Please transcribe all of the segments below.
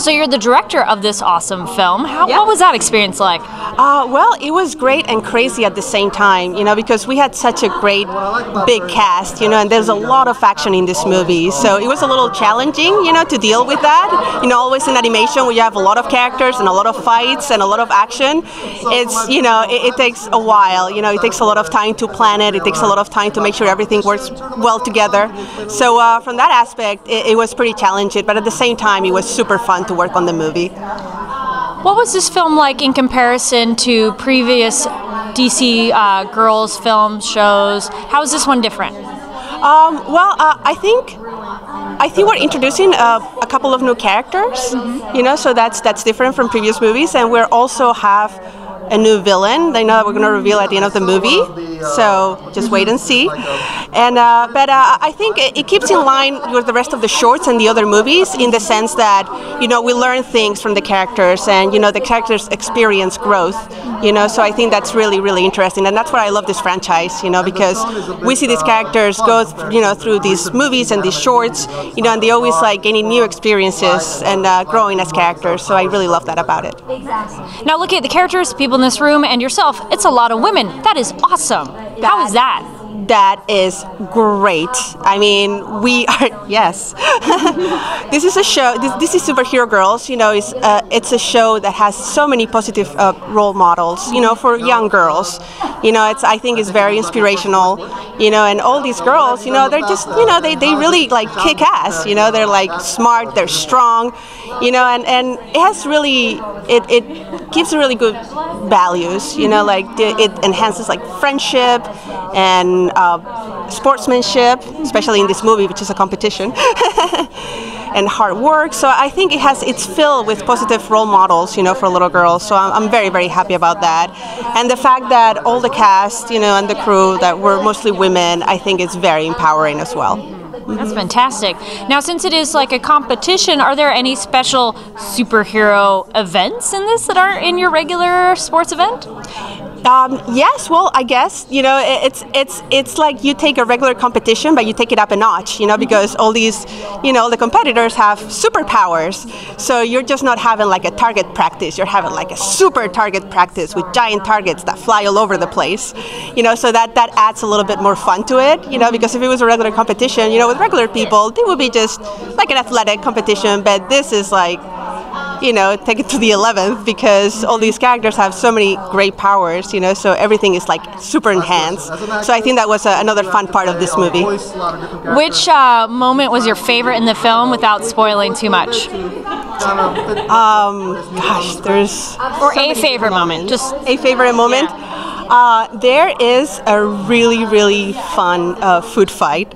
So you're the director of this awesome film. What was that experience like? Well, it was great and crazy at the same time, because we had such a great big cast, and there's a lot of action in this movie. So it was a little challenging, to deal with that. Always in animation where you have a lot of characters and a lot of fights and a lot of action, it takes a while. It takes a lot of time to plan it. It takes a lot of time to make sure everything works well together. So from that aspect, it was pretty challenging, but at the same time, it was super fun to work on the movie. What was this film like in comparison to previous DC girls film shows? How is this one different? I think we're introducing a couple of new characters, so that's different from previous movies, and we also have a new villain. They know that we're going to reveal at the end of the movie, so just wait and see. And but I think it keeps in line with the rest of the shorts and the other movies in the sense that we learn things from the characters, and the characters experience growth. So I think that's really, really interesting, and that's why I love this franchise. Because we see these characters go through these movies and these shorts, and they always gaining new experiences and growing as characters. So I really love that about it. Now looking at the characters, people in this room, and yourself, it's a lot of women. That is awesome. How is that? That is great. I mean, we are, yes. This is a show, this is Superhero Girls, it's a show that has so many positive role models, for young girls. I think it's very inspirational, and all these girls, they're just, they really kick ass, they're smart, they're strong, and it has really, it gives really good values, it enhances friendship and sportsmanship, especially in this movie, which is a competition, and hard work. So I think it's filled with positive role models, for little girls. So I'm very, very happy about that. And the fact that all the cast, and the crew that were mostly women, I think is very empowering as well. That's fantastic. Now, since it is a competition, are there any special superhero events in this that aren't in your regular sports event? Yes, well, I guess, it's like you take a regular competition, but you take it up a notch, because all these, the competitors have superpowers. So you're just not having a target practice, you're having a super target practice with giant targets that fly all over the place, so that adds a little bit more fun to it, because if it was a regular competition, with regular people, it would be just like an athletic competition, but this is take it to the 11th because all these characters have so many great powers, so everything is super enhanced. So I think that was another fun part of this movie. Which moment was your favorite in the film without spoiling too much? Gosh, there's... Or a favorite moment, just a favorite moment. Yeah. There is a really, really fun food fight.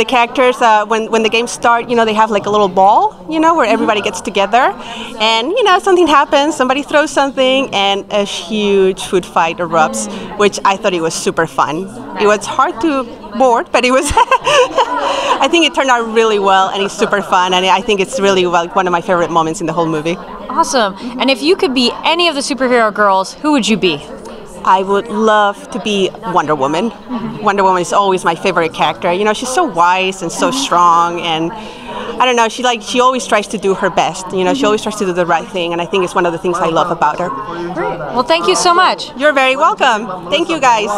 The characters, when the games start, they have a little ball, where everybody gets together, and something happens, somebody throws something, and a huge food fight erupts, which I thought it was super fun. It was hard to board, but it was I think it turned out really well, and it's super fun, and I think it's really one of my favorite moments in the whole movie. Awesome. And if you could be any of the superhero girls, who would you be? I would love to be Wonder Woman. Wonder Woman is always my favorite character. She's so wise and so strong, and I don't know, she always tries to do her best. She always tries to do the right thing, and I think it's one of the things I love about her. Great. Well, thank you so much. You're very welcome. Thank you, guys.